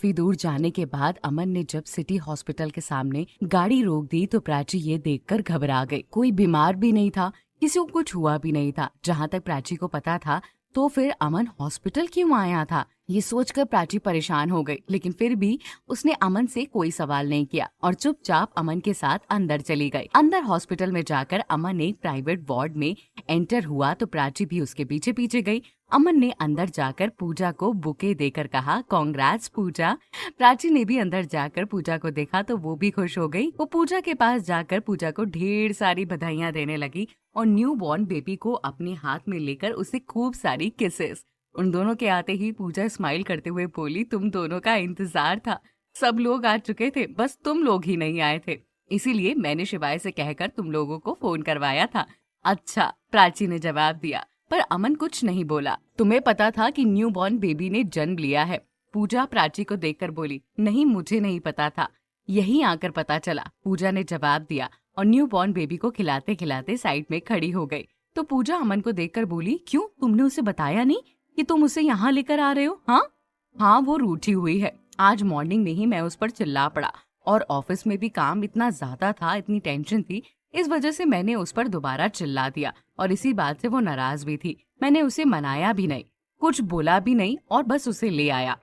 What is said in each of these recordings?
काफी दूर जाने के बाद अमन ने जब सिटी हॉस्पिटल के सामने गाड़ी रोक दी तो प्राची ये देखकर घबरा गई। कोई बीमार भी नहीं था, किसी को कुछ हुआ भी नहीं था। जहाँ तक प्राची को पता था, तो फिर अमन हॉस्पिटल क्यों आया था, ये सोचकर प्राची परेशान हो गई। लेकिन फिर भी उसने अमन से कोई सवाल नहीं किया और चुपचाप अमन के साथ अंदर चली गई। अंदर हॉस्पिटल में जाकर अमन एक प्राइवेट वार्ड में एंटर हुआ तो प्राची भी उसके पीछे पीछे गई। अमन ने अंदर जाकर पूजा को बुके देकर कहा, कांग्रेट्स पूजा। प्राची ने भी अंदर जाकर पूजा को देखा तो वो भी खुश हो गई। वो पूजा के पास जाकर पूजा को ढेर सारी बधाइयां देने लगी और न्यू बॉर्न बेबी को अपने हाथ में लेकर उसे खूब सारी किसेस। उन दोनों के आते ही पूजा स्माइल करते हुए बोली, तुम दोनों का इंतजार था, सब लोग आ चुके थे, बस तुम लोग ही नहीं आए थे, इसीलिए मैंने शिवाय से कहकर तुम लोगों को फोन करवाया था। अच्छा, प्राची ने जवाब दिया, पर अमन कुछ नहीं बोला। तुम्हें पता था कि न्यू बॉर्न बेबी ने जन्म लिया है? पूजा प्राची को देखकर बोली। नहीं, मुझे नहीं पता था, यही आकर पता चला, पूजा ने जवाब दिया और न्यू बॉर्न बेबी को खिलाते खिलाते साइड में खड़ी हो गई। तो पूजा अमन को देखकर बोली, क्यों, तुमने उसे बताया नहीं कि तुम उसे यहाँ लेकर आ रहे हो? हाँ, वो रूठी हुई है। आज मॉर्निंग में ही मैं उस पर चिल्ला पड़ा और ऑफिस में भी काम इतना ज्यादा था, इतनी टेंशन थी, इस वजह से मैंने उस पर दोबारा चिल्ला दिया और इसी बात से वो नाराज भी थी। मैंने उसे मनाया भी नहीं, कुछ बोला भी नहीं और बस उसे ले आया।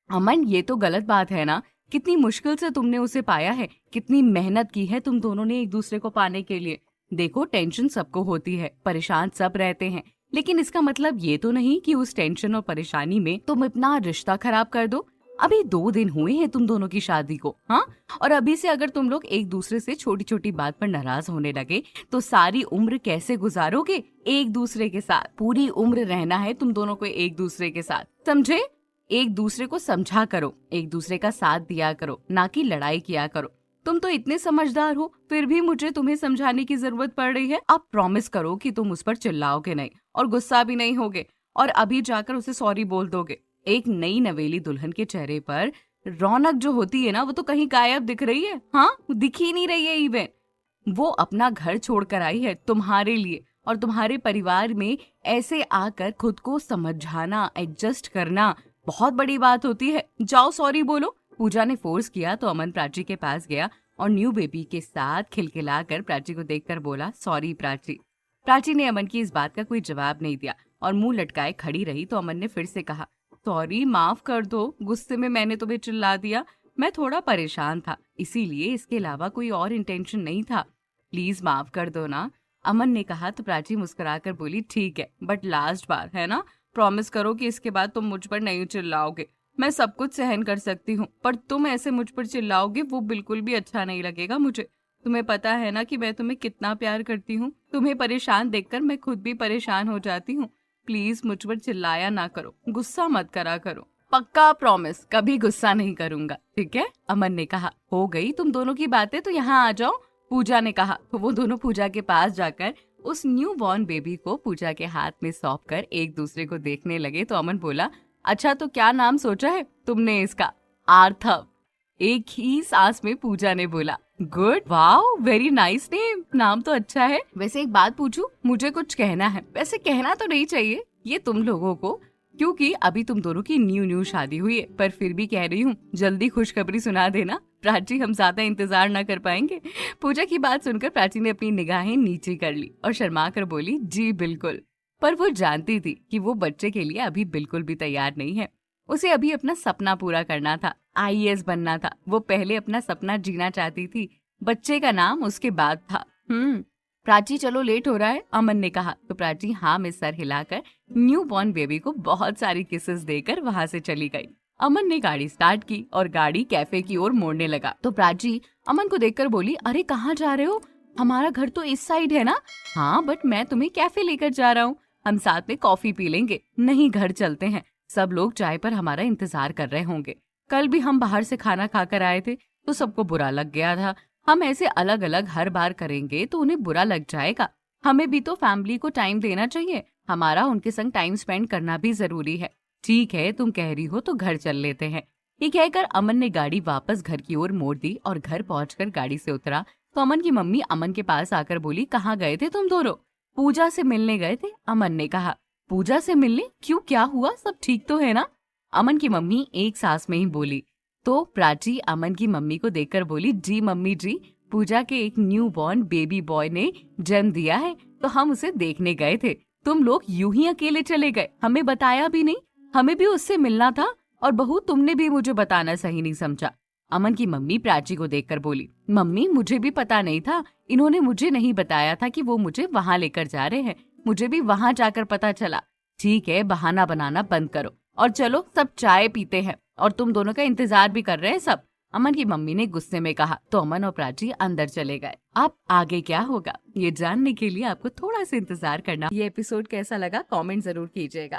अमन, ये तो गलत बात है ना, कितनी मुश्किल से तुमने उसे पाया है, कितनी मेहनत की है तुम दोनों ने एक दूसरे को पाने के लिए। देखो, टेंशन सबको होती है, परेशान सब रहते हैं, लेकिन इसका मतलब ये तो नहीं कि उस टेंशन और परेशानी में तुम अपना रिश्ता खराब कर दो। अभी 2 दिन हुए हैं तुम दोनों की शादी को, हाँ? और अभी से अगर तुम लोग एक दूसरे से छोटी छोटी बात पर नाराज होने लगे तो सारी उम्र कैसे गुजारोगे एक दूसरे के साथ? पूरी उम्र रहना है तुम दोनों को एक दूसरे के साथ, समझे? एक दूसरे को समझा करो, एक दूसरे का साथ दिया करो, ना कि लड़ाई किया करो। तुम तो इतने समझदार हो, फिर भी मुझे तुम्हें समझाने की जरूरत पड़ रही है। अब प्रॉमिस करो कि तुम उस पर चिल्लाओगे नहीं और गुस्सा भी नहीं होगे और अभी जाकर उसे सॉरी बोल दोगे। एक नई नवेली दुल्हन के चेहरे पर रौनक जो होती है ना, वो तो कहीं गायब दिख रही है। हाँ, दिख ही नहीं रही है इवन। वो अपना घर छोड़कर आई है तुम्हारे लिए और तुम्हारे परिवार में ऐसे आकर खुद को समझाना, एडजस्ट करना बहुत बड़ी बात होती है। जाओ सॉरी बोलो। पूजा ने फोर्स किया तो अमन प्राची के पास गया और न्यू बेबी के साथ खिलखिलाकर प्राची को देखकर बोला, सॉरी प्राची। प्राची ने अमन की इस बात का कोई जवाब नहीं दिया और मुंह लटकाए खड़ी रही। तो अमन ने फिर से कहा, सॉरी, माफ कर दो, गुस्से में मैंने तुम्हें चिल्ला दिया, मैं थोड़ा परेशान था, इसीलिए, इसके अलावा कोई और इंटेंशन नहीं था, प्लीज माफ कर दो ना। अमन ने कहा तो प्राची मुस्कुराकर बोली, ठीक है, बट लास्ट बार है ना, प्रॉमिस करो कि इसके बाद तुम मुझ पर नहीं चिल्लाओगे। मैं सब कुछ सहन कर सकती हूँ, पर तुम ऐसे मुझ पर चिल्लाओगे वो बिल्कुल भी अच्छा नहीं लगेगा मुझे। तुम्हें पता है ना कि मैं तुम्हें कितना प्यार करती हूँ। तुम्हें परेशान देखकर मैं खुद भी परेशान हो जाती हूँ। प्लीज मुझ पर चिल्लाया ना करो, गुस्सा मत करा करो। पक्का प्रॉमिस, कभी गुस्सा नहीं करूंगा, ठीक है? अमन ने कहा। हो गई तुम दोनों की बातें, तो यहाँ आ जाओ, पूजा ने कहा। तो वो दोनों पूजा के पास जाकर उस न्यू बॉर्न बेबी को पूजा के हाथ में सौंपकर एक दूसरे को देखने लगे। तो अमन बोला, अच्छा, तो क्या नाम सोचा है तुमने इसका? आर्थव। एक ही सांस में पूजा ने बोला, good, wow, very nice name, नाम तो अच्छा है। वैसे एक बात पूछूं, मुझे कुछ कहना है। वैसे कहना तो नहीं चाहिए ये तुम लोगों को, क्योंकि अभी तुम दोनों की न्यू शादी हुई है, पर फिर भी कह रही हूँ, जल्दी खुशखबरी सुना देना। प्राची, हम ज्यादा इंतजार ना कर पाएंगे। पूजा की बात सुनकर प्राची ने अपनी निगाहें नीचे कर ली और शर्मा कर बोली, जी बिल्कुल। पर वो जानती थी कि वो बच्चे के लिए अभी बिल्कुल भी तैयार नहीं है। उसे अभी अपना सपना पूरा करना था, आईएएस बनना था। वो पहले अपना सपना जीना चाहती थी, बच्चे का नाम उसके बाद था। प्राची, चलो लेट हो रहा है, अमन ने कहा। तो प्राची हाँ में सर हिलाकर न्यू बॉर्न बेबी को बहुत सारी किसेस देकर वहां से चली गई। अमन ने गाड़ी स्टार्ट की और गाड़ी कैफे की ओर मोड़ने लगा। तो प्राची अमन को देखकर बोली, अरे कहाँ जा रहे हो? हमारा घर तो इस साइड है ना। हाँ, बट मैं तुम्हें कैफे लेकर जा रहा हूँ, हम साथ में कॉफी पी लेंगे। नहीं, घर चलते हैं, सब लोग चाय पर हमारा इंतजार कर रहे होंगे। कल भी हम बाहर से खाना खाकर आए थे तो सबको बुरा लग गया था। हम ऐसे अलग अलग हर बार करेंगे तो उन्हें बुरा लग जाएगा। हमें भी तो फैमिली को टाइम देना चाहिए, हमारा उनके संग टाइम स्पेंड करना भी जरूरी है। ठीक है, तुम कह रही हो तो घर चल लेते हैं। ये कहकर अमन ने गाड़ी वापस घर की ओर मोड़ दी और घर पहुंचकर गाड़ी से उतरा तो अमन की मम्मी अमन के पास आकर बोली, कहाँ गए थे तुम दोनों? पूजा से मिलने गए थे, अमन ने कहा। पूजा से मिलने? क्यों, क्या हुआ? सब ठीक तो है ना? अमन की मम्मी एक सांस में ही बोली। तो प्राची अमन की मम्मी को देखकर बोली, जी मम्मी जी, पूजा के एक न्यू बॉर्न बेबी बॉय ने जन्म दिया है, तो हम उसे देखने गए थे। तुम लोग यूं ही अकेले चले गए, हमें बताया भी नहीं। हमें भी उससे मिलना था, और बहू तुमने भी मुझे बताना सही नहीं समझा। अमन की मम्मी प्राची को देखकर बोली, मम्मी मुझे भी पता नहीं था, इन्होंने मुझे नहीं बताया था कि वो मुझे वहां लेकर जा रहे हैं, मुझे भी वहां जाकर पता चला। ठीक है, बहाना बनाना बंद करो और चलो सब चाय पीते हैं, और तुम दोनों का इंतजार भी कर रहे हैं सब, अमन की मम्मी ने गुस्से में कहा। तो अमन और प्राची अंदर चले गए। अब आगे क्या होगा ये जानने के लिए आपको थोड़ा सा इंतजार करना। ये एपिसोड कैसा लगा कमेंट जरूर कीजिएगा।